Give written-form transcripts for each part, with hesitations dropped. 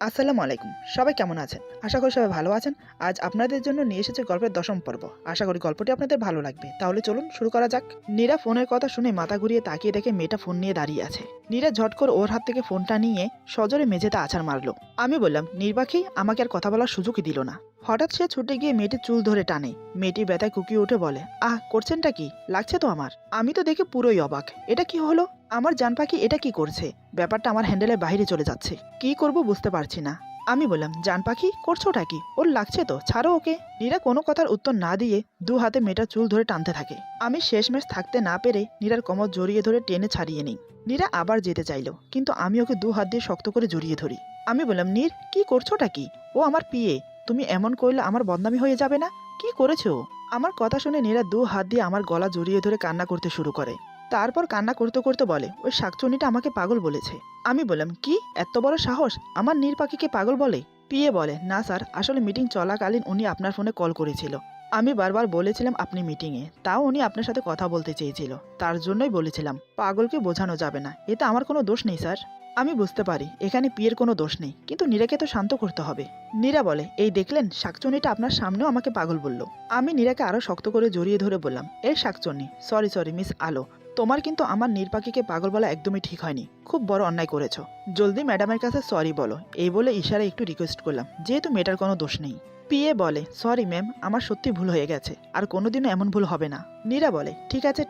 আসসালামু আলাইকুম। সবাই কেমন আছেন? আশা করি সবাই ভালো আছেন। আজ আপনাদের জন্য নিয়ে এসেছি গল্পের ১০ম পর্ব। আশা করি গল্পটি আপনাদের ভালো লাগবে। তাহলে চলুন শুরু করা যাক। নীরা ফোনের কথা শুনে মাথা ঘুরিয়ে তাকিয়ে দেখে মেয়েটা ফোন নিয়ে দাঁড়িয়ে আছে। নীরা ঝট করে ওর হাত থেকে ফোনটা নিয়ে সজোরে মেঝেতে আছাড় মারলো। আমি বললাম, নির্বাকী আমাকে আর কথা বলার সুযোগই দিল না। হঠাৎ সে ছুটে গিয়ে মেয়েটির চুল ধরে টানে। মেয়েটি ব্যথায় কুকিয়ে উঠে বলে, আহ করছেনটা কি? লাগছে তো আমার। আমি তো দেখে পুরোই অবাক। এটা কি হলো? আমার জান পাখি এটা কি করছে? ব্যাপারটা আমার হ্যান্ডেলের বাইরে চলে যাচ্ছে। কি করব বুঝতে পারছি না। আমি বললাম, জান পাখি করছোটা কি? ওর লাগছে তো, ছাড়ো ওকে। নীরা কোনো কথার উত্তর না দিয়ে দু হাতে মেয়েটার চুল ধরে টানতে থাকে। আমি শেষমেশ থাকতে না পেরে নীরার কোমর জড়িয়ে ধরে টেনে ছাড়িয়ে নিই। নীরা আবার যেতে চাইলো, কিন্তু আমি ওকে দু হাত দিয়ে শক্ত করে জড়িয়ে ধরি। আমি বললাম, নীর কি করছোটা কি? ও আমার পিয়ে, তুমি এমন করলে আমার বদনামি হয়ে যাবে না? কি করেছে ও? আমার কথা শুনে নীরা দু হাত দিয়ে আমার গলা জড়িয়ে ধরে কান্না করতে শুরু করে। তারপর কান্না করতে করতে বলে, ওই শাকচুনিটা আমাকে পাগল বলেছে। আমি বললাম, কি এত বড় সাহস? আমার নীর পাখিকে পাগল বলে? পিয়ে বলে, না স্যার, আসলে মিটিং চলাকালীন উনি আপনার ফোনে কল করেছিল। আমি বারবার বলেছিলাম আপনি মিটিংয়ে, তাও উনি আপনার সাথে কথা বলতে চেয়েছিল, তার জন্যই বলেছিলাম। পাগলকে বোঝানো যাবে না, এতে আমার কোনো দোষ নেই স্যার। আমি বুঝতে পারি এখানে পিয়ের কোনো দোষ নেই, কিন্তু নীরাকে তো শান্ত করতে হবে। নীরা বলে, এই দেখলেন, শাকচুনিটা আপনার সামনেও আমাকে পাগল বলল। আমি নীরাকে আরো শক্ত করে জড়িয়ে ধরে বললাম, এই শাকচুনি, সরি মিস আলো, তোমার কিন্তু আমার নির্পাখিকে পাগল বলা একদমই ঠিক হয়নি। খুব বড় অন্যায় করেছ। জলদি ম্যাডামের কাছে সরি বলো। এই বলে ইশারায় একটু রিকোয়েস্ট করলাম, যেহেতু মেয়েটার কোনো দোষ নেই। পিএ বলে, সরি ম্যাম, আমার সত্যি ভুল হয়ে গেছে, আর কোনোদিনও এমন ভুল হবে না। নীরা বলে, ঠিক আছে,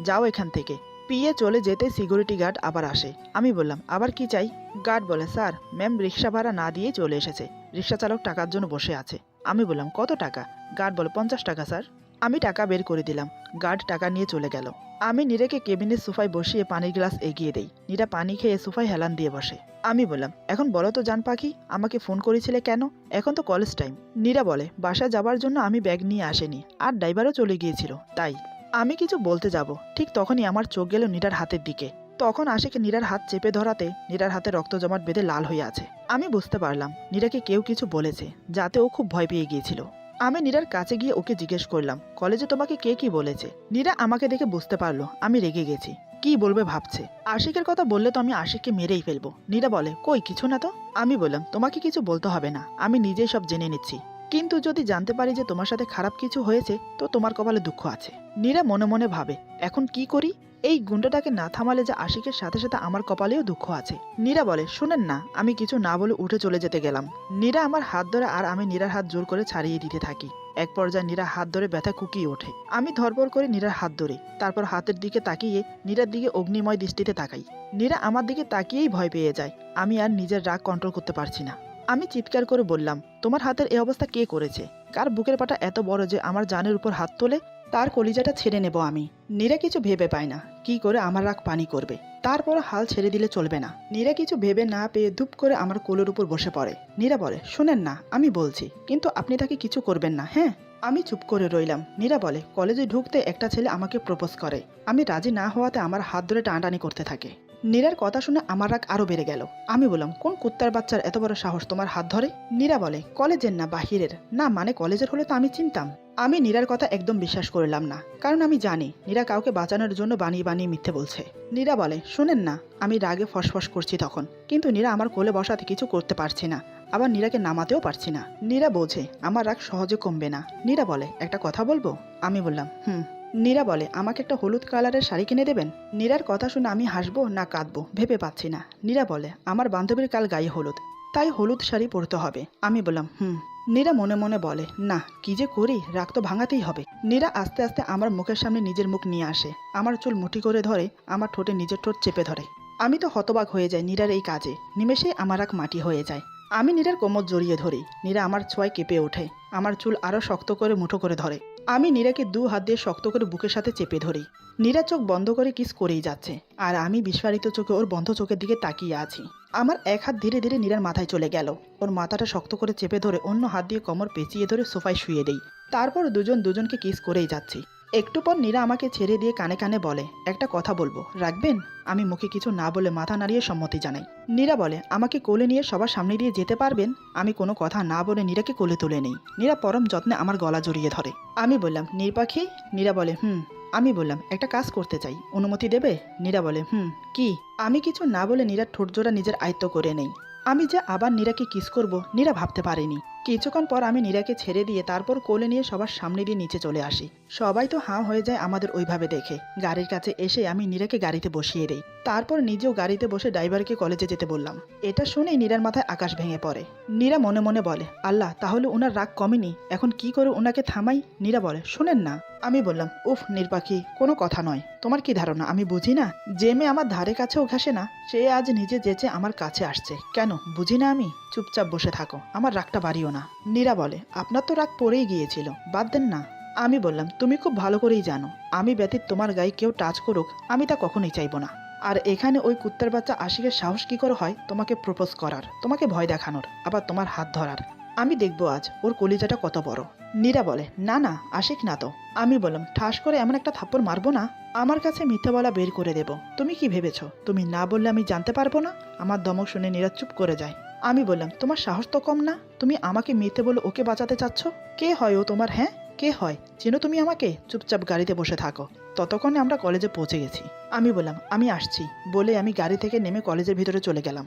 যাও এখান থেকে। পিএ চলে যেতে সিকিউরিটি গার্ড আবার আসে। আমি বললাম, আবার কি চাই? গার্ড বলে, স্যার, ম্যাম রিক্সা ভাড়া না দিয়ে চলে এসেছে। রিক্সা চালক টাকার জন্য বসে আছে। আমি বললাম, কত টাকা? গার্ড বলে, 50 টাকা স্যার। আমি টাকা বের করে দিলাম। গার্ড টাকা নিয়ে চলে গেল। আমি নীরাকে কেবিনের সোফায় বসিয়ে পানির গ্লাস এগিয়ে দেই। নীরা পানি খেয়ে সোফায় হেলান দিয়ে বসে। আমি বললাম, এখন বলো তো জান পাখি, আমাকে ফোন করেছিলে কেন? এখন তো কলেজ টাইম। নীরা বলে, বাসা যাবার জন্য আমি ব্যাগ নিয়ে আসেনি, আর ড্রাইভারও চলে গিয়েছিল, তাই। আমি কিছু বলতে যাব, ঠিক তখনই আমার চোখ গেল নীরার হাতের দিকে। তখন আশিকে নীরার হাত চেপে ধরাতে নীরার হাতে রক্ত জমাট বেঁধে লাল হয়ে আছে। আমি বুঝতে পারলাম নীরাকে কেউ কিছু বলেছে, যাতে ও খুব ভয় পেয়ে গিয়েছিল। আমি নীরার কাছে গিয়ে ওকে জিজ্ঞেস করলাম, কলেজে তোমাকে কে কি বলেছে? নীরা আমাকে দেখে বুঝতে পারলো আমি রেগে গেছি। কি বলবে ভাবছে। আশিকের কথা বললে তো আমি আশিককে মেরেই ফেলবো। নীরা বলে, কই কিছু না তো। আমি বললাম, তোমাকে কিছু বলতে হবে না, আমি নিজেই সব জেনে নিচ্ছি। কিন্তু যদি জানতে পারি যে তোমার সাথে খারাপ কিছু হয়েছে, তো তোমার কপালে দুঃখ আছে। নীরা মনে মনে ভাবে, এখন কি করি? এই গুন্ডাটাকে না থামালে যে আশিকের সাথে সাথে আমার কপালেও দুঃখ আছে। নীরা বলে, শুনেন না। আমি কিছু না বলে উঠে চলে যেতে গেলাম। নীরা আমার হাত ধরে আর আমি নীরার হাত জোর করে ছাড়িয়ে দিতে থাকি। এক পর্যায়ে নীরা হাত ধরে ব্যথা কুকিয়ে ওঠে। আমি ধরপড় করে নীরার হাত ধরি। তারপর হাতের দিকে তাকিয়ে নীরার দিকে অগ্নিময় দৃষ্টিতে তাকাই। নীরা আমার দিকে তাকিয়েই ভয় পেয়ে যায়। আমি আর নিজের রাগ কন্ট্রোল করতে পারছি না। আমি চিৎকার করে বললাম, তোমার হাতের এই অবস্থা কে করেছে? কার বুকের পাটা এত বড় যে আমার জানের উপর হাত তোলে? তার কলিজাটা ছেড়ে নেব আমি। নীরা কিছু ভেবে পায় না কি করে আমার রাগ পানি করবে। তারপর হাল ছেড়ে দিলে চলবে না। নীরা কিছু ভেবে না পেয়ে ধুপ করে আমার কোলের উপর বসে পড়ে। নীরা বলে, শুনেন না, আমি বলছি, কিন্তু আপনি তাকে কিছু করবেন না, হ্যাঁ? আমি চুপ করে রইলাম। নীরা বলে, কলেজে ঢুকতে একটা ছেলে আমাকে প্রপোজ করে। আমি রাজি না হওয়াতে আমার হাত ধরে টানাটানি করতে থাকে। নীরার কথা শুনে আমার রাগ আরো বেড়ে গেল। আমি বললাম, কোন কুত্তার বাচ্চার এত বড় সাহস তোমার হাত ধরে? নীরা বলে, কলেজের না বাহিরের। না মানে কলেজের হলে তো আমি চিনতাম। আমি নীরার কথা একদম বিশ্বাস করলাম না, কারণ আমি জানি নীরা কাউকে বাঁচানোর জন্য বানিয়ে বানিয়ে মিথ্যে বলছে। নীরা বলে, শুনেন না। আমি রাগে ফসফস করছি তখন, কিন্তু নীরা আমার কোলে বসাতে কিছু করতে পারছি না, আবার নীরাকে নামাতেও পারছি না। নীরা বোঝে আমার রাগ সহজে কমবে না। নীরা বলে, একটা কথা বলবো? আমি বললাম, হুম। নীরা বলে, আমাকে একটা হলুদ কালারের শাড়ি কিনে দেবেন? নীরার কথা শুনে আমি হাসবো না কাঁদবো ভেবে পাচ্ছি না। নীরা বলে, আমার বান্ধবীর কাল গায়ে হলুদ, তাই হলুদ শাড়ি পরতে হবে। আমি বললাম, হুম। নীরা মনে মনে বলে, না, কি যে করি, রাগ তো ভাঙাতেই হবে। নীরা আস্তে আস্তে আমার মুখের সামনে নিজের মুখ নিয়ে আসে। আমার চুল মুঠি করে ধরে, আমার ঠোঁটে নিজের ঠোঁট চেপে ধরে। আমি তো হতবাক হয়ে যাই নীরার এই কাজে। নিমেষেই আমার রাগ মাটি হয়ে যায়। আমি নীরার কোমর জড়িয়ে ধরি। নীরা আমার ছোঁয়ায় কেঁপে ওঠে। আমার চুল আরো শক্ত করে মুঠো করে ধরে। আমি নীরাকে দু হাত দিয়ে শক্ত করে বুকের সাথে চেপে ধরি। নীরা চোখ বন্ধ করে কিস করেই যাচ্ছে, আর আমি বিস্ফারিত চোখে ওর বন্ধ চোখের দিকে তাকিয়ে আছি। আমার এক হাত ধীরে ধীরে নীরার মাথায় চলে গেল। ওর মাথাটা শক্ত করে চেপে ধরে অন্য হাত দিয়ে কোমর পেঁচিয়ে ধরে সোফায় শুয়ে দেই। তারপর দুজন দুজনকে কিস করেই যাচ্ছি। একটু পর নীরা আমাকে ছেড়ে দিয়ে কানে কানে বলে, একটা কথা বলবো, রাখবেন? আমি মুখে কিছু না বলে মাথা নাড়িয়ে সম্মতি জানাই। নীরা বলে, আমাকে কোলে নিয়ে সবার সামনে দিয়ে যেতে পারবেন? আমি কোনো কথা না বলে নীরাকে কোলে তুলে নেই। নীরা পরম যত্নে আমার গলা জড়িয়ে ধরে। আমি বললাম, নির্পাখি? নীরা বলে, হুম। আমি বললাম, একটা কাজ করতে চাই, অনুমতি দেবে? নীরা বলে, হুম। কি? আমি কিছু না বলে নীরার ঠোঁটজোড়া নিজের আয়ত্ত করে নেই। আমি যে আবার নীরাকে কিস করব নীরা ভাবতে পারেনি। কিছুক্ষণ পর আমি নীরাকে ছেড়ে দিয়ে তারপর কোলে নিয়ে সবার সামনে দিয়ে নিচে চলে আসি। সবাই তো হাঁ হয়ে যায় আমাদের ওইভাবে দেখে। গাড়ির কাছে এসে আমি নীরাকে গাড়িতে বসিয়ে দেই। তারপর নিজেও গাড়িতে বসে ড্রাইভারকে কলেজে যেতে বললাম। এটা শুনেই নীরার মাথায় আকাশ ভেঙে পড়ে। নীরা মনে মনে বলে, আল্লাহ, তাহলে ওনার রাগ কমেনি, এখন কি করে ওনাকে থামাই? নীরা বলে, শুনেন না। আমি বললাম, উফ নির্পাখি, কোনো কথা নয়। তোমার কি ধারণা আমি বুঝি না? যে মেয়ে আমার ধারে কাছেও ঘাসে না সে আজ নিজে যেচে আমার কাছে আসছে, কেন বুঝি না আমি? চুপচাপ বসে থাকো, আমার রাগটা বাড়িও না। নীরা বলে, আপনার তো রাগ পড়েই গিয়েছিল, বাদ দেন না। আমি বললাম, তুমি খুব ভালো করেই জানো আমি ব্যতীত তোমার গায়ে কেউ টাচ করুক আমি তা কখনোই চাইবো না। আর এখানে ওই কুত্তার বাচ্চা আশিকের সাহস কি করে হয় তোমাকে প্রপোজ করার, তোমাকে ভয় দেখানোর, আবার তোমার হাত ধরার? আমি দেখবো আজ ওর কলিজাটা কত বড়। নীরা বলে, না না, আশিক না তো। আমি বললাম, ঠাস করে এমন একটা থাপ্পড় মারবো না আমার কাছে মিথ্যা বলা বের করে দেব। তুমি কি ভেবেছো তুমি না বললে আমি জানতে পারবো না? আমার ধমক শুনে নীরা চুপ করে যায়। আমি বললাম, তোমার সাহস তো কম না, তুমি আমাকে মিথ্যে বলে ওকে বাঁচাতে চাচ্ছ? কে হয় ও তোমার? হ্যাঁ, কে হয়? চেনো তুমি আমাকে? চুপচাপ গাড়িতে বসে থাকো। ততক্ষণে আমরা কলেজে পৌঁছে গেছি। আমি বললাম, আমি আসছি বলে আমি গাড়ি থেকে নেমে কলেজের ভিতরে চলে গেলাম।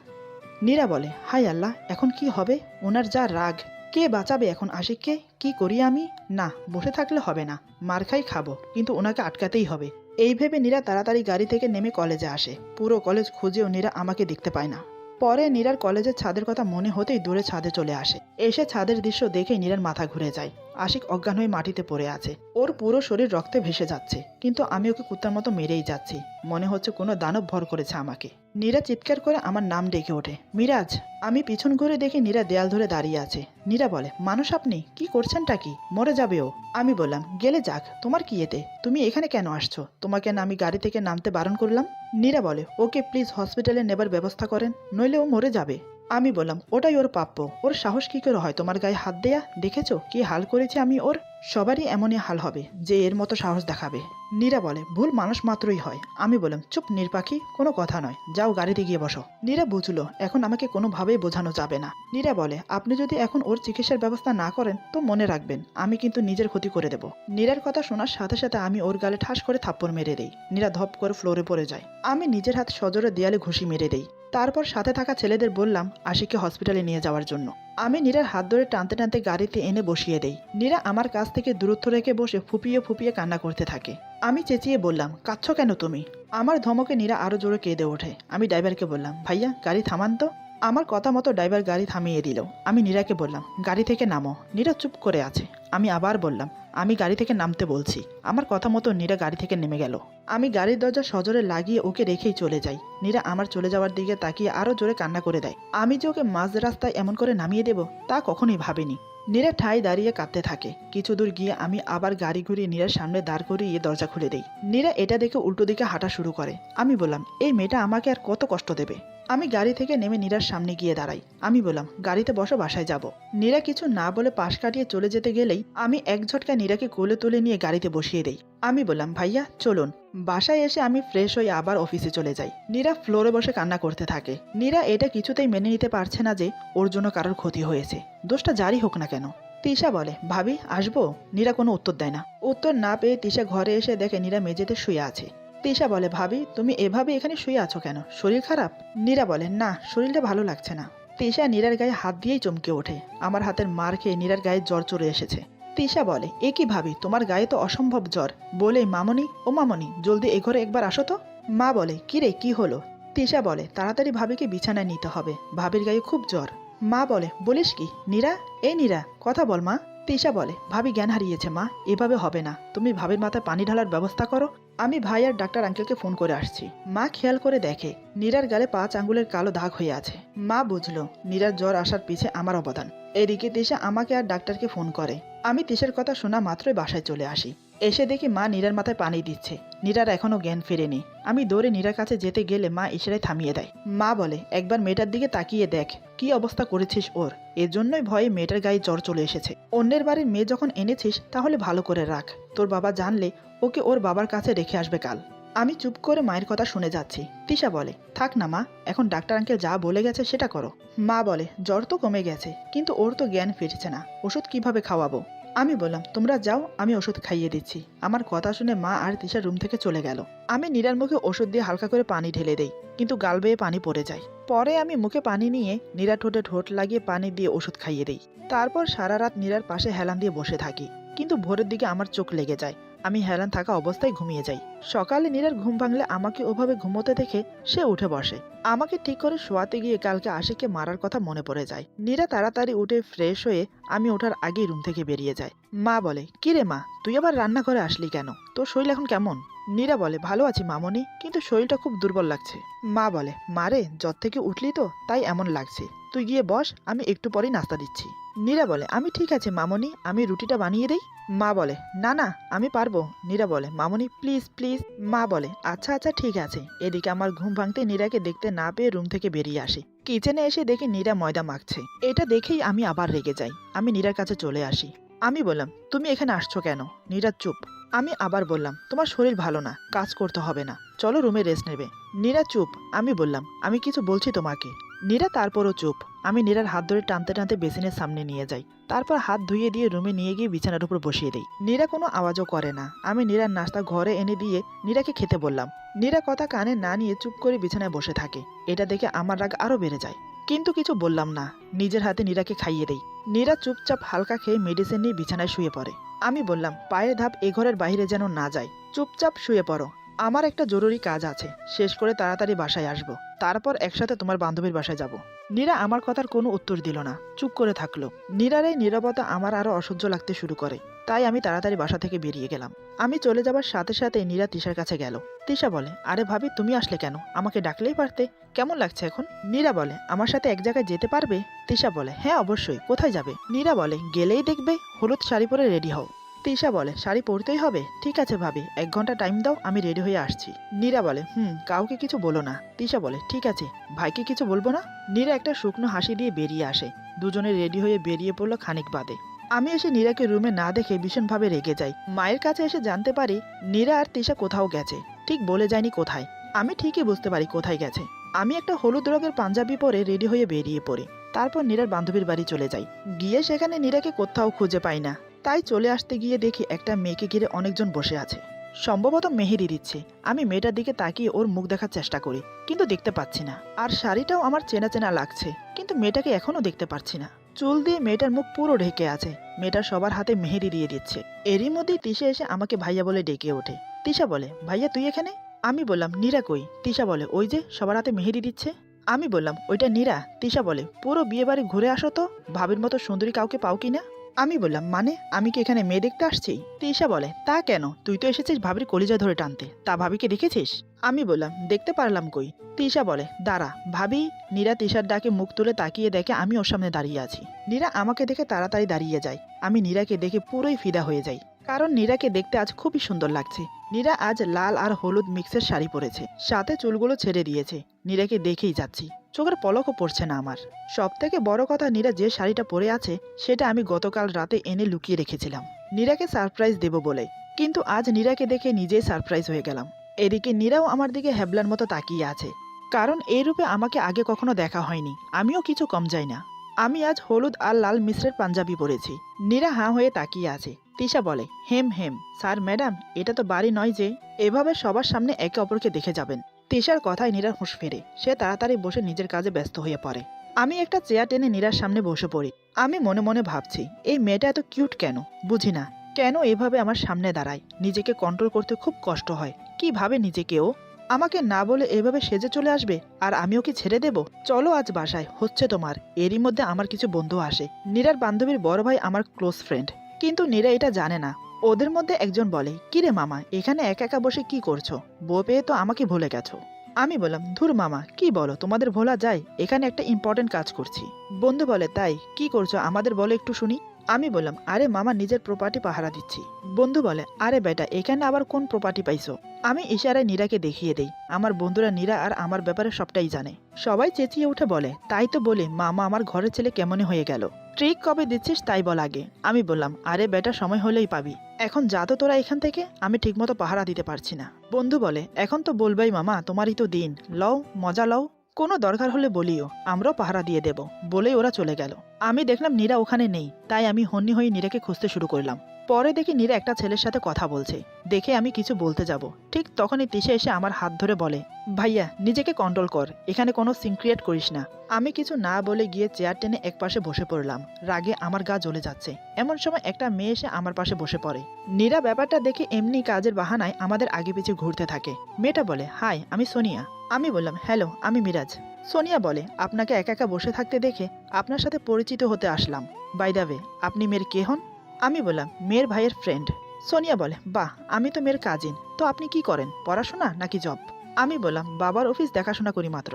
নীরা বলে, হাই আল্লাহ, এখন কি হবে? ওনার যা রাগ, কে বাঁচাবে এখন আশিককে? কি করি আমি? না, বসে থাকলে হবে না, মার খাই খাবো, কিন্তু ওনাকে আটকাতেই হবে। এই ভেবে নীরা তাড়াতাড়ি গাড়ি থেকে নেমে কলেজে আসে। পুরো কলেজ খুঁজেও নীরা আমাকে দেখতে পায় না। পরে নীরার কলেজের ছাদের কথা মনে হতেই দূরে ছাদে চলে আসে। এসে ছাদের দৃশ্য দেখেই নীরার মাথা ঘুরে যায়। আশিক অজ্ঞান হয়ে মাটিতে পড়ে আছে, ওর পুরো শরীর রক্তে ভেসে যাচ্ছে, কিন্তু আমি ওকে কুত্তার মতো মেরেই যাচ্ছি। মনে হচ্ছে কোনো দানব ভর করেছে আমাকে। নীরা চিৎকার করে আমার নাম ডেকে ওঠে, মিরাজ। আমি পিছন ঘুরে দেখি নীরা দেয়াল ধরে দাঁড়িয়ে আছে। নীরা বলে, মানুষ আপনি কি করছেনটা কি? মরে যাবে ও। আমি বললাম, গেলে যাক, তোমার কি এতে? তুমি এখানে কেন আসছো? তোমাকে না আমি গাড়ি থেকে নামতে বারণ করলাম? নীরা বলে, ওকে প্লিজ হসপিটালে নেবার ব্যবস্থা করেন, নইলে ও মরে যাবে। আমি বললাম, ওটাই ওর প্রাপ্য, ওর সাহস কি করে হয় তোমার গায়ে হাত দেয়া? দেখেছো কি হাল করেছে আমি ওর? সবারই এমনই হাল হবে যে এর মতো সাহস দেখাবে। নীরা বলে, ভুল মানুষ মাত্রই হয়। আমি বললাম, চুপ নির্পাখি, কোনো কথা নয়, যাও গাড়িতে গিয়ে বসো। নীরা বুঝলো এখন আমাকে কোনোভাবেই বোঝানো যাবে না। নীরা বলে, আপনি যদি এখন ওর চিকিৎসার ব্যবস্থা না করেন তো মনে রাখবেন আমি কিন্তু নিজের ক্ষতি করে দেব। নীরার কথা শোনার সাথে সাথে আমি ওর গালে ঠাস করে থাপ্পড় মেরে দেই। নীরা ধপ করে ফ্লোরে পড়ে যায়। আমি নিজের হাত সজোরে দেয়ালে ঘুষি মেরে দেই। তারপর সাথে থাকা ছেলেদের বললাম আশিককে হসপিটালে নিয়ে যাওয়ার জন্য। আমি নীরার হাত ধরে টানতে টানতে গাড়িতে এনে বসিয়ে দেই। নীরা আমার কাছ থেকে দূরত্ব রেখে বসে ফুপিয়ে ফুপিয়ে কান্না করতে থাকে। আমি চেঁচিয়ে বললাম, কাঁদছো কেন তুমি? আমার ধমকে নীরা আরো জোরে কেঁদে ওঠে। আমি ড্রাইভারকে বললাম, ভাইয়া গাড়ি থামান তো। আমার কথা মতো ড্রাইভার গাড়ি থামিয়ে দিল। আমি নীরাকে বললাম, গাড়ি থেকে নামো। নীরা চুপ করে আছে। আমি আবার বললাম, আমি গাড়ি থেকে নামতে বলছি। আমার কথা মতো নীরা গাড়ি থেকে নেমে গেল। আমি গাড়ির দরজা সজোরে লাগিয়ে ওকে রেখেই চলে যাই। নীরা আমার চলে যাওয়ার দিকে তাকিয়ে আরো জোরে কান্না করে দেয়। আমি যে ওকে মাঝ রাস্তায় এমন করে নামিয়ে দেব তা কখনোই ভাবিনি। নীরা ঠাই দাঁড়িয়ে কাঁদতে থাকে। কিছু দূর গিয়ে আমি আবার গাড়ি ঘুরিয়ে নীরার সামনে দাঁড় করিয়ে দরজা খুলে দেই। নীরা এটা দেখে উল্টো দিকে হাঁটা শুরু করে। আমি বললাম, এই মেয়েটা আমাকে আর কত কষ্ট দেবে? আমি গাড়ি থেকে নেমে নীরার সামনে গিয়ে দাঁড়াই। আমি বললাম, গাড়িতে বসো, বাসায় যাব। নীরা কিছু না বলে পাশ কাটিয়ে চলে যেতে গেলেই আমি এক ঝটকা নীরাকে কোলে তুলে নিয়ে গাড়িতে বসিয়ে দেই। আমি বললাম, ভাইয়া চলুন। বাসায় এসে আমি ফ্রেশ হয়ে আবার অফিসে চলে যাই। নীরা ফ্লোরে বসে কান্না করতে থাকে। নীরা এটা কিছুতেই মেনে নিতে পারছে না যে ওর জন্য কারোর ক্ষতি হয়েছে, দোষটা যারই হোক না কেন। তিশা বলে, ভাবি আসবো? নীরা কোনো উত্তর দেয় না। উত্তর না পেয়ে তিশা ঘরে এসে দেখে নীরা মেঝেতে শুয়ে আছে। তিশা বলে, ভাবি তুমি এভাবে এখানে শুয়ে আছো কেন? শরীর খারাপ? নীরা বলে, না, শরীরটা ভালো লাগছে না। তিশা নীরার গায়ে হাত দিয়েই চমকে ওঠে। আমার হাতের মার খেয়ে নীরার গায়ে জ্বর চলে এসেছে। তিশা বলে, এ কি ভাবি, তোমার গায়ে তো অসম্ভব জ্বর। বলে, মামনি, ও মামনি, জলদি এ ঘরে একবার আসো তো। মা বলে, কি রে, কি হলো? তিশা বলে, তাড়াতাড়ি ভাবিকে বিছানায় নিতে হবে, ভাবির গায়ে খুব জ্বর। মা বলে, বলিস কি? নীরা, এই নীরা, কথা বল মা। তিশা বলে, ভাবি জ্ঞান হারিয়েছে মা, এভাবে হবে না, তুমি ভাবির মাথায় পানি ঢালার ব্যবস্থা করো। আমি ভাই আর ডাক্তার আঙ্কেলকে ফোন করে আসছি। মা খেয়াল করে দেখে নীরার গালে 5 আঙ্গুলের কালো দাগ হয়ে আছে। মা বুঝলো নীরার জ্বর আসার পিছে আমার অবদান। এদিকে তিশা আমাকে আর ডাক্তারকে ফোন করে। আমি তিশার কথা শোনা মাত্রই বাসায় চলে আসি। এসে দেখি মা নীরার মাথায় পানি দিচ্ছে। নীরার এখনো জ্ঞান ফেরেনি। আমি দৌড়ে নীরার কাছে যেতে গেলে মা ইশারায় থামিয়ে দেয়। মা বলে, একবার মেয়েটার দিকে তাকিয়ে দেখ কি অবস্থা করেছিস ওর। এজন্যই ভয়ে মেয়েটার গায়ে জ্বর চলে এসেছে। অন্যের বাড়ির মেয়ে যখন এনেছিস তাহলে ভালো করে রাখ, তোর বাবা জানলে ওকে ওর বাবার কাছে রেখে আসবে কাল। আমি চুপ করে মায়ের কথা শুনে যাচ্ছি। তিশা বলে, থাক না মা, এখন ডাক্তার আঙ্কেল যা বলে গেছে সেটা করো। মা বলে, জ্বর তো কমে গেছে, কিন্তু ওর তো জ্ঞান ফিরছে না, ওষুধ কিভাবে খাওয়াবো? আমি বললাম তোমরা যাও, আমি ওষুধ খাইয়ে দিচ্ছি। আমার কথা শুনে মা আর তিশা রুম থেকে চলে গেল। আমি নীরার মুখে ওষুধ দিয়ে হালকা করে পানি ঢেলে দেই, কিন্তু গাল বেয়ে পানি পড়ে যায়। পরে আমি মুখে পানি নিয়ে নীরা ঠোঁটে ঠোঁট লাগিয়ে পানি দিয়ে ওষুধ খাইয়ে দিই। তারপর সারা রাত নীরার পাশে হেলান দিয়ে বসে থাকি, কিন্তু ভোরের দিকে আমার চোখ লেগে যায়। আমি হেলান থাকা অবস্থায় ঘুমিয়ে যাই। সকালে নীরার ঘুম ভাঙলে আমাকে ওভাবে ঘুমোতে দেখে সে উঠে বসে। আমাকে ঠিক করে শোয়াতে গিয়ে কালকে আশিককে মারার কথা মনে পড়ে যায়। নীরা তাড়াতাড়ি উঠে ফ্রেশ হয়ে আমি ওঠার আগেই রুম থেকে বেরিয়ে যায়। মা বলে, কি রে মা, তুই আবার রান্নাঘরে আসলি কেন? তোর শরীর এখন কেমন? নীরা বলে, ভালো আছি মামনি, কিন্তু শরীরটা খুব দুর্বল লাগছে। মা বলে, মারে জ্বর থেকে উঠলি তো তাই এমন লাগছে, তুই গিয়ে বস, আমি একটু পরেই নাস্তা দিচ্ছি। নীরা বলে, আমি ঠিক আছে মামনি, আমি রুটিটা বানিয়ে দেই। মা বলে, না না আমি পারবো। নীরা বলে, মামনি প্লিজ প্লিজ। মা বলে, আচ্ছা আচ্ছা ঠিক আছে। এদিকে আমার ঘুম ভাঙতে নীরাকে দেখতে না পেয়ে রুম থেকে বেরিয়ে আসি। কিচেনে এসে দেখি নীরা ময়দা মাখছে। এটা দেখেই আমি আবার রেগে যাই। আমি নীরার কাছে চলে আসি। আমি বললাম, তুমি এখানে আসছো কেন? নীরা চুপ। আমি আবার বললাম, তোমার শরীর ভালো না, কাজ করতে হবে না, চলো রুমে রেস্ট নেবে। নীরা চুপ। আমি বললাম, আমি কিছু বলছি তোমাকে। নীরা তারপরও চুপ। আমি নীরার হাত ধরে টানতে টানতে বেসিনের সামনে নিয়ে যাই। তারপর হাত ধুয়ে দিয়ে রুমে নিয়ে গিয়ে বিছানার উপর বসিয়ে দেই। নীরা কোনো আওয়াজও করে না। আমি নীরার নাস্তা ঘরে এনে দিয়ে নীরাকে খেতে বললাম। নীরা কথা কানে না নিয়ে চুপ করে বিছানায় বসে থাকে। এটা দেখে আমার রাগ আরো বেড়ে যায়, কিন্তু কিছু বললাম না। নিজের হাতে নীরাকে খাইয়ে দেই। নীরা চুপচাপ হালকা খেয়ে মেডিসিন নিয়ে বিছানায় শুয়ে পড়ে। আমি বললাম, পায়ের ধাপ এ ঘরের বাইরে যেন না যায়, চুপচাপ শুয়ে পড়ো। আমার একটা জরুরি কাজ আছে, শেষ করে তাড়াতাড়ি বাসায় আসবো, তারপর একসাথে তোমার বান্ধবীর বাসায় যাব। নীরা আমার কথার কোনো উত্তর দিল না, চুপ করে থাকলো। নীরার এই নীরবতা আমার আরো অসহ্য লাগতে শুরু করে। তাই আমি তাড়াতাড়ি বাসা থেকে বেরিয়ে গেলাম। আমি চলে যাবার সাথে সাথে নীরা তিশার কাছে গেল। তিশা বলে, আরে ভাবি তুমি আসলে কেন? আমাকে ডাকলেই পারতে। কেমন লাগছে এখন? নীরা বলে, আমার সাথে এক জায়গায় যেতে পারবে? তিশা বলে, হ্যাঁ অবশ্যই, কোথায় যাবে? নীরা বলে, গেলেই দেখবে হলুদ শাড়ি পরে রেডি হও। তিশা বলে, শাড়ি পরতেই হবে? ঠিক আছে ভাবি, 1 ঘন্টা টাইম দাও, আমি রেডি হয়ে আসছি। নীরা বলে, কাউকে কিছু বলো না। তিশা বলে, ঠিক আছে। ভাইকে কিছু বলবো না? নীরা একটা শুকনো হাসি দিয়ে বেরিয়ে আসে। দুজনে রেডি হয়ে বেরিয়ে পড়লো খানিক বাদে। আমি এসে নীরাকে রুমে না দেখে ভীষণভাবে রেগে যাই। মায়ের কাছে এসে জানতে পারি নীরা আর তিশা কোথাও গেছে, ঠিক বলে যায়নি কোথায়। আমি ঠিকই বুঝতে পারি কোথায় গেছে। আমি একটা হলুদ রঙের পাঞ্জাবি পরে রেডি হয়ে বেরিয়ে পড়ি। তারপর নীরার বান্ধবীর বাড়ি চলে যাই। গিয়ে সেখানে নীরাকে কোথাও খুঁজে পাই না। তাই চলে আসতে গিয়ে দেখি একটা মেয়েকে ঘিরে অনেকজন বসে আছে, সম্ভবত মেহেদি দিচ্ছে। আমি মেয়েটার দিকে তাকিয়ে ওর মুখ দেখার চেষ্টা করি, কিন্তু দেখতে পাচ্ছি না। আর শাড়িটাও আমার চেনা চেনা লাগছে, কিন্তু মেয়েটাকে এখনো দেখতে পাচ্ছি না। চুল দিয়ে মেয়েটার মুখ পুরো ঢেকে আছে। মেয়েটা সবার হাতে মেহেদি দিয়ে দিচ্ছে। এরই মধ্যেই তিশা এসে আমাকে ভাইয়া বলে ডেকে ওঠে। তিশা বলে, ভাইয়া তুই এখানে? আমি বললাম, নীরা কই? তিশা বলে, ওই যে সবার হাতে মেহেদি দিচ্ছে। আমি বললাম, ওইটা নীরা? তিশা বলে, পুরো বিয়ে বাড়ি ঘুরে আসো তো, ভাবির মতো সুন্দরী কাউকে পাও কিনা। আমি বললাম, মানে আমি কি এখানে মেয়ে দেখতে আসছি? তিশা বলে, তা কেন, তুই তো এসেছিস ভাবির কলিজা ধরে টানতে, তা ভাবিকে দেখেছিস? আমি বললাম, দেখতে পারলাম কই। তিশা বলে, দাঁড়া ভাবি। নীরা তিশার ডাকে মুখ তুলে তাকিয়ে দেখে আমি ওর সামনে দাঁড়িয়ে আছি। নীরা আমাকে দেখে তাড়াতাড়ি দাঁড়িয়ে যায়। আমি নীরাকে দেখে পুরোই ফিদা হয়ে যাই, কারণ নীরাকে দেখতে আজ খুবই সুন্দর লাগছে। নীরা আজ লাল আর হলুদ মিক্সের শাড়ি পরেছে, সাথে চুলগুলো ছেড়ে দিয়েছে। নীরাকে দেখেই যাচ্ছি, চোখের পলকও পড়ছে না আমার। সব থেকে বড় কথা, নীরা যে শাড়িটা পরে আছে সেটা আমি গতকাল রাতে এনে লুকিয়ে রেখেছিলাম নীরাকে সারপ্রাইজ দেব বলে। কিন্তু আজ নীরাকে দেখে নিজেই সারপ্রাইজ হয়ে গেলাম। এদিকে নীরাও আমার দিকে হ্যাবলার মতো তাকিয়ে আছে, কারণ এই রূপে আমাকে আগে কখনো দেখা হয়নি। আমিও কিছু কম যাই না। আমি আজ হলুদ আর লাল মিশ্রের পাঞ্জাবি পরেছি। নীরা হাঁ হয়ে তাকিয়ে আছে। তিশা বলে, হেম হেম স্যার ম্যাডাম, এটা তো বাড়ি নয় যে এভাবে সবার সামনে একে অপরকে দেখে যাবেন। তিশার কথায় নীরার হুঁশ ফেরে। সে তাড়াতাড়ি বসে নিজের কাজে ব্যস্ত হয়ে পড়ে। আমি একটা চেয়ার টেনে নীরার সামনে বসে পড়ি। আমি মনে মনে ভাবছি, এই মেয়েটা এত কিউট কেন, বুঝি না। কেন এভাবে আমার সামনে দাঁড়ায়? নিজেকে কন্ট্রোল করতে খুব কষ্ট হয়। কি ভাবে নিজেকেও? আমাকে না বলে এভাবে সেজে চলে আসবে, আর আমিও কি ছেড়ে দেব? চলো আজ বাসায়, হচ্ছে তোমার। এরই মধ্যে আমার কিছু বন্ধু আসে। নীরার বান্ধবীর বড় ভাই আমার ক্লোজ ফ্রেন্ড, কিন্তু নীরা এটা জানে না। ওদের মধ্যে একজন বলে, কিরে মামা এখানে একা একা বসে কি করছো? বউ পেয়ে তো আমাকে ভুলে গেছো। আমি বললাম, ধুর মামা কি বলো, তোমাদের ভোলা যায়? এখানে একটা ইম্পর্টেন্ট কাজ করছি। বন্ধু বলে, তাই কি করছো আমাদের বলে একটু শুনি। আমি বললাম, আরে মামা নিজের প্রপার্টি পাহারা দিচ্ছি। বন্ধু বলে, আরে বেটা এখানে আবার কোন প্রপার্টি পাইছো? আমি ইশারায় নীরাকে দেখিয়ে দেই। আমার বন্ধুরা নীরা আর আমার ব্যাপারে সবটাই জানে। সবাই চেঁচিয়ে উঠে বলে, তাই তো বলে মামা আমার ঘরের ছেলে কেমনে হয়ে গেল। ট্রিক কবে দিচ্ছিস তাই বল আগে। আমি বললাম, আরে বেটা সময় হলেই পাবি, এখন যা তো তোরা এখান থেকে, আমি ঠিকমতো পাহারা দিতে পারছি না। বন্ধু বলে, এখন তো বলবেই মামা, তোমারই তো দিন, লও মজা লও। কোনো দরকার হলে বলিও, আমরাও পাহারা দিয়ে দেব। বলেই ওরা চলে গেল। আমি দেখলাম নীরা ওখানে নেই, তাই আমি হন্যি হয়ে নীরাকে খুঁজতে শুরু করলাম। পরে দেখি নীরা একটা ছেলের সাথে কথা বলছে। দেখে আমি কিছু বলতে যাব, ঠিক তখনই তিশা এসে আমার হাত ধরে বলে, ভাইয়া নিজেকে কন্ট্রোল কর, এখানে কোনো সিন ক্রিয়েট করিস না। আমি কিছু না বলে গিয়ে চেয়ার টেনে একপাশে বসে পড়লাম। রাগে আমার গা জ্বলে যাচ্ছে। এমন সময় একটা মেয়ে এসে আমার পাশে বসে পড়ে। নীরা ব্যাপারটা দেখে এমনি কাজের বাহানায় আমাদের আগে পিছে ঘুরতে থাকে। মেয়েটা বলে, হাই, আমি সোনিয়া। আমি বললাম, হ্যালো, আমি মিরাজ। সোনিয়া বলে, আপনাকে একা একা বসে থাকতে দেখে আপনার সাথে পরিচিত হতে আসলাম। বাই দ্য ওয়ে, আপনি মেয়ের কে হন? আমি বললাম, মেয়ের ভাইয়ের ফ্রেন্ড। সোনিয়া বলে, বাহ, আমি তো মেয়ের কাজিন। তো আপনি কি করেন, পড়াশোনা নাকি জব? আমি বললাম, বাবার অফিস দেখাশোনা করি মাত্র।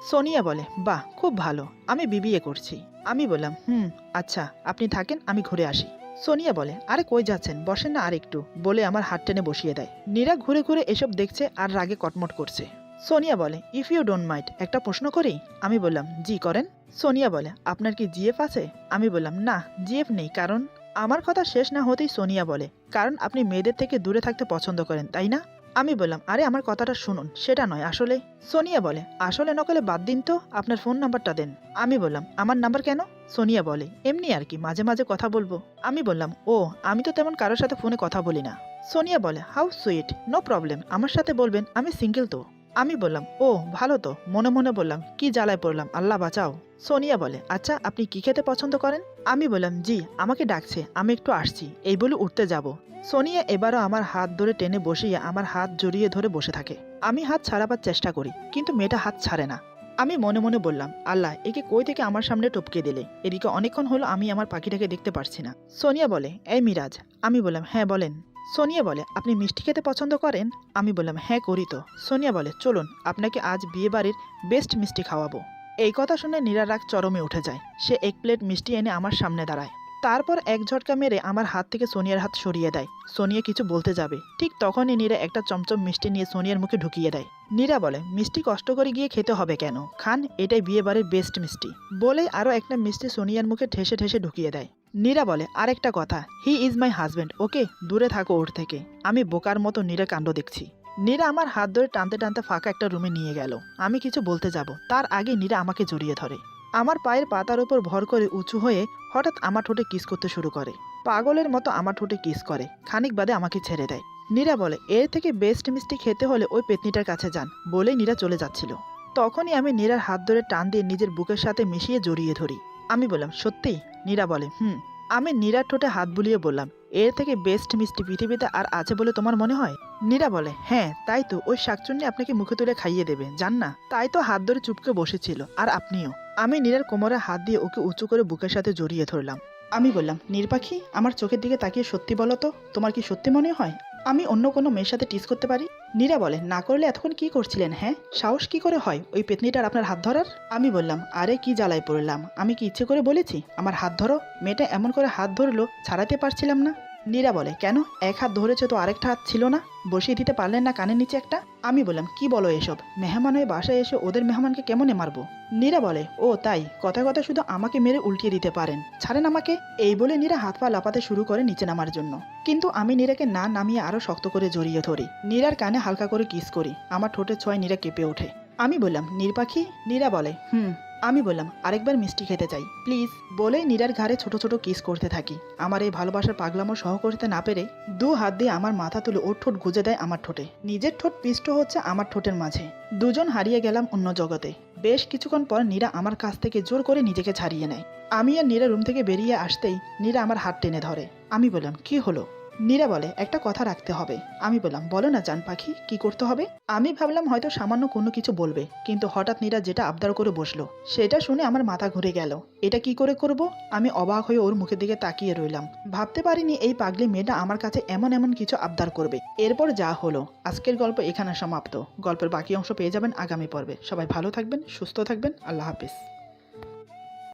সোনিয়া বলে, বাহ, খুব ভালো, আমি বিবিএ করছি। আমি বললাম, আচ্ছা, আপনি থাকেন, আমি ঘুরে আসি। সোনিয়া বলে, আরে কই যাচ্ছেন, বসেন না আর একটু, বলে আমার হাত টেনে বসিয়ে দেয়। নীরা ঘুরে ঘুরে এসব দেখছে আর রাগে কটমট করছে। সোনিয়া বলে, ইফ ইউ ডোন্ট মাইন্ড একটা প্রশ্ন করি? আমি বললাম, জি করেন। সোনিয়া বলে, আপনার কি জিএফ আছে? আমি বললাম, না, জিএফ নেই। কারণ? আমার কথা শেষ না হতেই সোনিয়া বলে, কারণ আপনি মেয়েদের থেকে দূরে থাকতে পছন্দ করেন, তাই না? আমি বললাম, আরে আমার কথাটা শুনুন, সেটা নয় আসলে। সোনিয়া বলে, আসলে নকলে বাদ দিন তো, আপনার ফোন নাম্বারটা দেন। আমি বললাম, আমার নাম্বার কেন? সোনিয়া বলে, এমনি আর কি, মাঝে মাঝে কথা বলবো। আমি বললাম, ও, আমি তো তেমন কারোর সাথে ফোনে কথা বলি না। সোনিয়া বলে, হাউ সুইট, নো প্রবলেম, আমার সাথে বলবেন, আমি সিঙ্গেল তো। আমি বললাম, ও ভালো তো। মনে মনে বললাম, কি জ্বালায় পড়লাম, আল্লাহ বাঁচাও। সোনিয়া বলে, আচ্ছা, আপনি কি খেতে পছন্দ করেন? আমি বললাম, জি, আমাকে ডাকছে, আমি একটু আসছি, এই বলে উঠতে যাব। সোনিয়া এবারও আমার হাত ধরে টেনে বসিয়ে আমার হাত জড়িয়ে ধরে বসে থাকে। আমি হাত ছাড়াবার চেষ্টা করি, কিন্তু মেয়েটা হাত ছাড়ে না। আমি মনে মনে বললাম, আল্লাহ, একে কই থেকে আমার সামনে টপকে দিলে। এদিকে অনেকক্ষণ হলো আমি আমার পাখিটাকে দেখতে পারছি না। সোনিয়া বলে, এই মিরাজ। আমি বললাম, হ্যাঁ বলেন। সোনিয়া বলে, আপনি মিষ্টি খেতে পছন্দ করেন? আমি বললাম, হ্যাঁ করি তো। সোনিয়া বলে, চলুন, আপনাকে আজ বিয়ে বাড়ির বেস্ট মিষ্টি খাওয়াবো। এই কথা শুনে নীরা রাগ চরমে উঠে যায়। সে এক প্লেট মিষ্টি এনে আমার সামনে দাঁড়ায়। তারপর এক ঝটকা মেরে আমার হাত থেকে সোনিয়ার হাত সরিয়ে দেয়। সোনিয়া কিছু বলতে যাবে, ঠিক তখনই নীরা একটা চমচম মিষ্টি নিয়ে সোনিয়ার মুখে ঢুকিয়ে দেয়। নীরা বলে, মিষ্টি কষ্ট করে গিয়ে খেতে হবে কেন, খান, এটাই বিয়ে বাড়ির বেস্ট মিষ্টি। বলে আরও একটা মিষ্টি সোনিয়ার মুখে ঠেসে ঠেসে ঢুকিয়ে দেয়। নীরা বলে, আরেকটা কথা, হি ইজ মাই হাজব্যান্ড, ওকে, দূরে থাকো ওর থেকে। আমি বোকার মতো নীরা কাণ্ড দেখছি। নীরা আমার হাত ধরে টানতে টানতে ফাঁকা একটা রুমে নিয়ে গেল। আমি কিছু বলতে যাব, তার আগে নীরা আমাকে জড়িয়ে ধরে। আমার পায়ের পাতার উপর ভর করে উঁচু হয়ে হঠাৎ আমার ঠোঁটে কিস করতে শুরু করে। পাগলের মতো আমার ঠোঁটে কিস করে, খানিক বাদে আমাকে ছেড়ে দেয়। নীরা বলে, এর থেকে বেস্ট মিষ্টি খেতে হলে ওই পেতনিটার কাছে যান, বলেই নীরা চলে যাচ্ছিল। তখনই আমি নীরার হাত ধরে টান দিয়ে নিজের বুকের সাথে মিশিয়ে জড়িয়ে ধরি। আমি বললাম, সত্যি? নীরা বলে, আমি নীরার ঠোঁটে হাত বুলিয়ে বললাম, এর থেকে বেস্ট মিষ্টি পৃথিবীতে আর আছে বলে তোমার মনে হয়? নীরা বলে, হ্যাঁ তাই তো, ওই শাকচুন্নি আপনাকে মুখে তুলে খাইয়ে দেবে, জান না? তাই তো হাত ধরে চুপকে বসেছিল, আর আপনিও। আমি নীরার কোমরে হাত দিয়ে ওকে উঁচু করে বুকের সাথে জড়িয়ে ধরলাম। আমি বললাম, নীর পাখি, আমার চোখের দিকে তাকিয়ে সত্যি বলো তো, তোমার কি সত্যি মনে হয় আমি অন্য কোনো মেয়ের সাথে টিস করতে পারি? নীরা বলে, না করলে এতক্ষণ কি করছিলেন? হ্যাঁ, সাহস কি করে হয় ওই পেতনিটার আপনার হাত ধরার? আমি বললাম, আরে কি জ্বালায় পড়লাম, আমি কি ইচ্ছে করে বলেছি আমার হাত ধরো? মেয়েটা এমন করে হাত ধরলো, ছাড়াতে পারছিলাম না। নীরা বলে, কেন, এক হাত ধরেছে তো আরেকটা হাত ছিল না? বসিয়ে দিতে পারলেন না কানের নিচে একটা? আমি বললাম, কি বলো এসব, মেহমান হয়ে বাসায় এসে ওদের মেহমানকে কেমনে মারবো? নীরা বলে, ও তাই, কথা কথা শুধু আমাকে মেরে উল্টিয়ে দিতে পারেন, ছাড়েন আমাকে। এই বলে নীরা হাত পা লাপাতে শুরু করে নিচে নামার জন্য, কিন্তু আমি নীরাকে না নামিয়ে আরো শক্ত করে জড়িয়ে ধরি। নীরার কানে হালকা করে কিস করি, আমার ঠোঁটের ছোঁয়ায় নীরা কেঁপে ওঠে। আমি বললাম, নীর পাখি? নীরা বলে, আমি বললাম, আরেকবার মিষ্টি খেতে চাই প্লিজ, বলেই নীরার ঘাড়ে ছোট ছোট কিস করতে থাকি। আমার এই ভালোবাসার পাগলামো সহ করতে না পেরে দু হাত দিয়ে আমার মাথা তুলে ওর ঠোঁট গুজে দেয় আমার ঠোঁটে। নিজের ঠোঁট পিষ্ট হচ্ছে আমার ঠোঁটের মাঝে। দুজন হারিয়ে গেলাম অন্য জগতে। বেশ কিছুক্ষণ পর নীরা আমার কাছ থেকে জোর করে নিজেকে ছাড়িয়ে নেয়। আমি আর নীরা রুম থেকে বেরিয়ে আসতেই নীরা আমার হাত টেনে ধরে। আমি বললাম, কি হলো? নীরা বলে, একটা কথা রাখতে হবে। আমি বললাম, বলো না জান পাখি, কি করতে হবে? আমি ভাবলাম হয়তো সামান্য কোনো কিছু বলবে, কিন্তু হঠাৎ নীরা যেটা আবদার করে বসলো, সেটা শুনে আমার মাথা ঘুরে গেল। এটা কি করে করব? আমি অবাক হয়ে ওর মুখের দিকে তাকিয়ে রইলাম। ভাবতে পারিনি এই পাগলি মেয়েটা আমার কাছে এমন এমন কিছু আবদার করবে। এরপর যা হলো। আজকের গল্প এখানে সমাপ্ত। গল্পের বাকি অংশ পেয়ে যাবেন আগামী পর্বে। সবাই ভালো থাকবেন, সুস্থ থাকবেন, আল্লাহ হাফিজ।